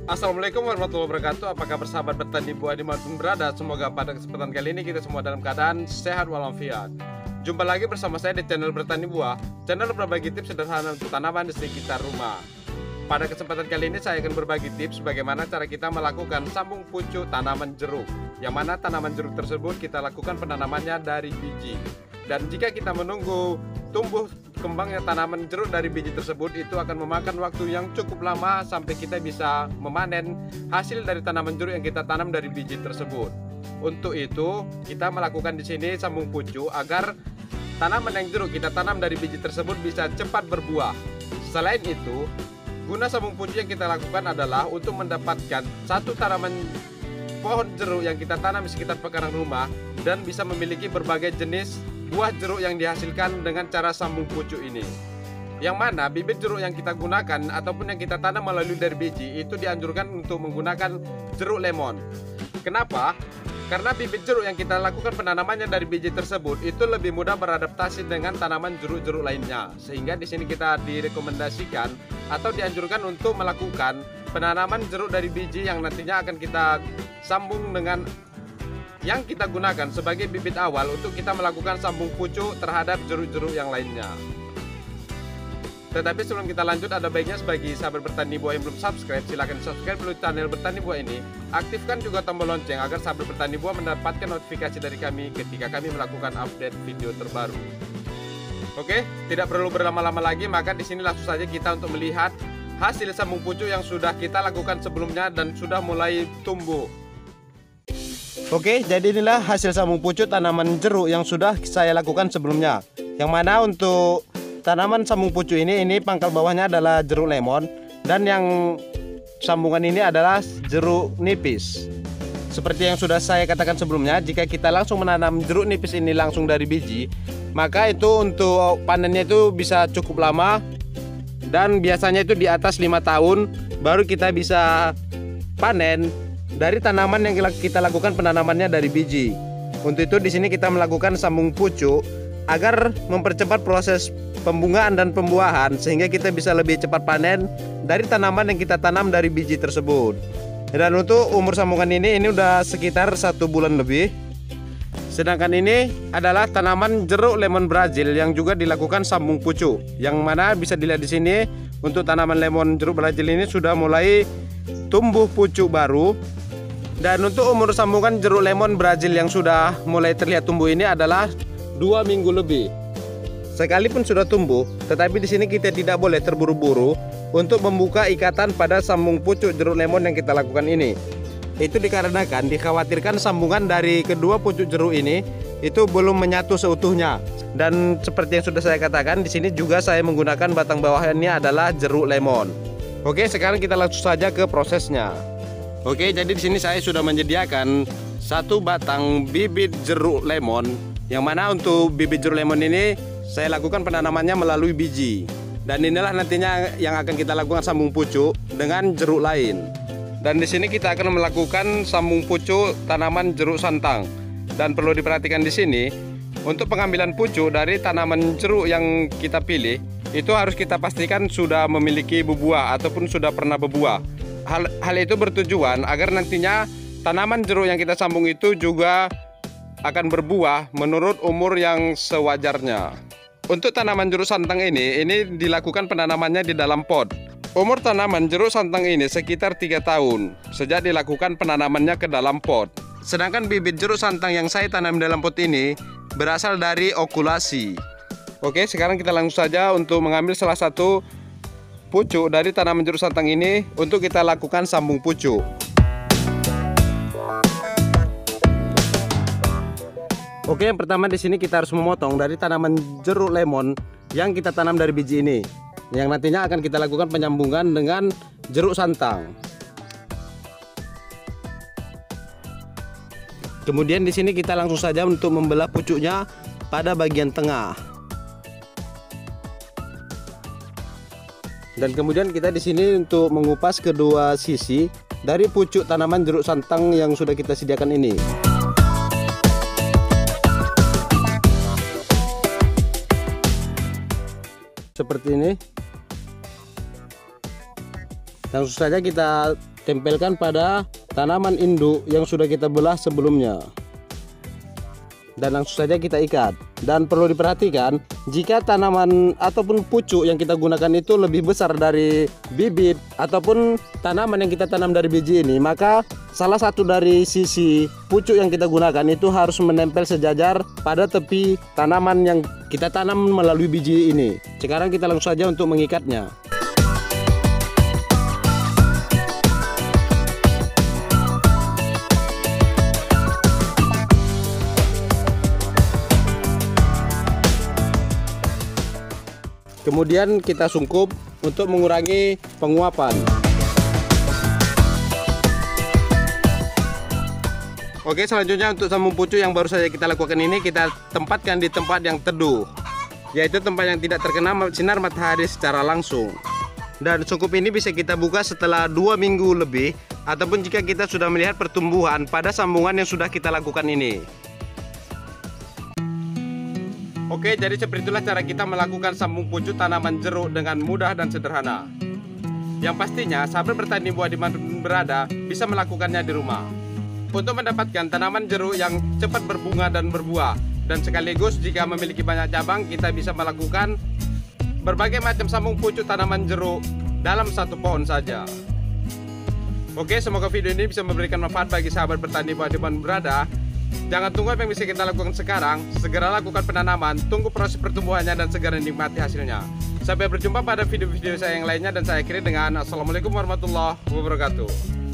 Assalamualaikum warahmatullahi wabarakatuh. Apa kabar sahabat bertani buah dimanapun berada? Semoga pada kesempatan kali ini kita semua dalam keadaan sehat walafiat. Jumpa lagi bersama saya di channel Bertani Buah, channel berbagi tips sederhana untuk tanaman di sekitar rumah. Pada kesempatan kali ini saya akan berbagi tips bagaimana cara kita melakukan sambung pucuk tanaman jeruk, yang mana tanaman jeruk tersebut kita lakukan penanamannya dari biji. Dan jika kita menunggu tumbuh kembangnya tanaman jeruk dari biji tersebut, itu akan memakan waktu yang cukup lama sampai kita bisa memanen hasil dari tanaman jeruk yang kita tanam dari biji tersebut. Untuk itu kita melakukan di sini sambung pucuk agar tanaman yang jeruk kita tanam dari biji tersebut bisa cepat berbuah. Selain itu, guna sambung pucuk yang kita lakukan adalah untuk mendapatkan satu tanaman pohon jeruk yang kita tanam di sekitar pekarangan rumah dan bisa memiliki berbagai jenis buah jeruk yang dihasilkan dengan cara sambung pucuk ini. Yang mana bibit jeruk yang kita gunakan ataupun yang kita tanam melalui dari biji itu dianjurkan untuk menggunakan jeruk lemon. Kenapa? Karena bibit jeruk yang kita lakukan penanamannya dari biji tersebut itu lebih mudah beradaptasi dengan tanaman jeruk-jeruk lainnya. Sehingga di sini kita direkomendasikan atau dianjurkan untuk melakukan penanaman jeruk dari biji yang nantinya akan kita sambung dengan yang kita gunakan sebagai bibit awal untuk kita melakukan sambung pucuk terhadap jeruk-jeruk yang lainnya. Tetapi sebelum kita lanjut, ada baiknya sebagai sahabat bertani buah yang belum subscribe, silahkan subscribe dulu channel Bertani Buah ini. Aktifkan juga tombol lonceng agar sahabat bertani buah mendapatkan notifikasi dari kami ketika kami melakukan update video terbaru. Oke, tidak perlu berlama-lama lagi, maka di sini langsung saja kita untuk melihat hasil sambung pucuk yang sudah kita lakukan sebelumnya dan sudah mulai tumbuh. Oke, jadi inilah hasil sambung pucuk tanaman jeruk yang sudah saya lakukan sebelumnya. Yang mana untuk tanaman sambung pucuk ini pangkal bawahnya adalah jeruk lemon, dan yang sambungan ini adalah jeruk nipis. Seperti yang sudah saya katakan sebelumnya, jika kita langsung menanam jeruk nipis ini langsung dari biji, maka itu untuk panennya itu bisa cukup lama, dan biasanya itu di atas 5 tahun baru kita bisa panen dari tanaman yang kita lakukan penanamannya dari biji. Untuk itu di sini kita melakukan sambung pucuk agar mempercepat proses pembungaan dan pembuahan sehingga kita bisa lebih cepat panen dari tanaman yang kita tanam dari biji tersebut. Dan untuk umur sambungan ini udah sekitar 1 bulan lebih. Sedangkan ini adalah tanaman jeruk lemon Brazil yang juga dilakukan sambung pucuk. Yang mana bisa dilihat di sini untuk tanaman lemon jeruk Brazil ini sudah mulai tumbuh pucuk baru. Dan untuk umur sambungan jeruk lemon Brazil yang sudah mulai terlihat tumbuh ini adalah 2 minggu lebih. Sekalipun sudah tumbuh, tetapi di sini kita tidak boleh terburu-buru untuk membuka ikatan pada sambung pucuk jeruk lemon yang kita lakukan ini. Itu dikarenakan dikhawatirkan sambungan dari kedua pucuk jeruk ini itu belum menyatu seutuhnya. Dan seperti yang sudah saya katakan, di sini juga saya menggunakan batang bawahnya adalah jeruk lemon. Oke, sekarang kita langsung saja ke prosesnya. Oke, jadi di sini saya sudah menyediakan 1 batang bibit jeruk lemon, yang mana untuk bibit jeruk lemon ini saya lakukan penanamannya melalui biji. Dan inilah nantinya yang akan kita lakukan sambung pucuk dengan jeruk lain. Dan di sini kita akan melakukan sambung pucuk tanaman jeruk santang. Dan perlu diperhatikan di sini, untuk pengambilan pucuk dari tanaman jeruk yang kita pilih, itu harus kita pastikan sudah memiliki buah ataupun sudah pernah berbuah. Hal itu bertujuan agar nantinya tanaman jeruk yang kita sambung itu juga akan berbuah menurut umur yang sewajarnya. Untuk tanaman jeruk santang ini dilakukan penanamannya di dalam pot. Umur tanaman jeruk santang ini sekitar 3 tahun sejak dilakukan penanamannya ke dalam pot. Sedangkan bibit jeruk santang yang saya tanam dalam pot ini berasal dari okulasi. Oke, sekarang kita langsung saja untuk mengambil salah satu pucuk dari tanaman jeruk santang ini untuk kita lakukan sambung pucuk. Oke, yang pertama di sini kita harus memotong dari tanaman jeruk lemon yang kita tanam dari biji ini, yang nantinya akan kita lakukan penyambungan dengan jeruk santang. Kemudian di sini kita langsung saja untuk membelah pucuknya pada bagian tengah. Dan kemudian kita di sini untuk mengupas kedua sisi dari pucuk tanaman jeruk santang yang sudah kita sediakan ini. Seperti ini. Langsung saja kita tempelkan pada tanaman induk yang sudah kita belah sebelumnya. Dan langsung saja kita ikat. Dan perlu diperhatikan, jika tanaman ataupun pucuk yang kita gunakan itu lebih besar dari bibit ataupun tanaman yang kita tanam dari biji ini, maka salah satu dari sisi pucuk yang kita gunakan itu harus menempel sejajar pada tepi tanaman yang kita tanam melalui biji ini. Sekarang kita langsung saja untuk mengikatnya. Kemudian kita sungkup untuk mengurangi penguapan. Oke, selanjutnya untuk sambung pucuk yang baru saja kita lakukan ini, kita tempatkan di tempat yang teduh, yaitu tempat yang tidak terkena sinar matahari secara langsung. Dan sungkup ini bisa kita buka setelah 2 minggu lebih, ataupun jika kita sudah melihat pertumbuhan pada sambungan yang sudah kita lakukan ini. Oke, jadi seperti itulah cara kita melakukan sambung pucuk tanaman jeruk dengan mudah dan sederhana. Yang pastinya, sahabat bertani buah dimanapun berada bisa melakukannya di rumah. Untuk mendapatkan tanaman jeruk yang cepat berbunga dan berbuah, dan sekaligus jika memiliki banyak cabang, kita bisa melakukan berbagai macam sambung pucuk tanaman jeruk dalam satu pohon saja. Oke, semoga video ini bisa memberikan manfaat bagi sahabat bertani buah dimanapun berada. Jangan tunggu apa yang bisa kita lakukan sekarang, segera lakukan penanaman, tunggu proses pertumbuhannya dan segera nikmati hasilnya. Sampai berjumpa pada video-video saya yang lainnya, dan saya akhiri dengan Assalamualaikum warahmatullahi wabarakatuh.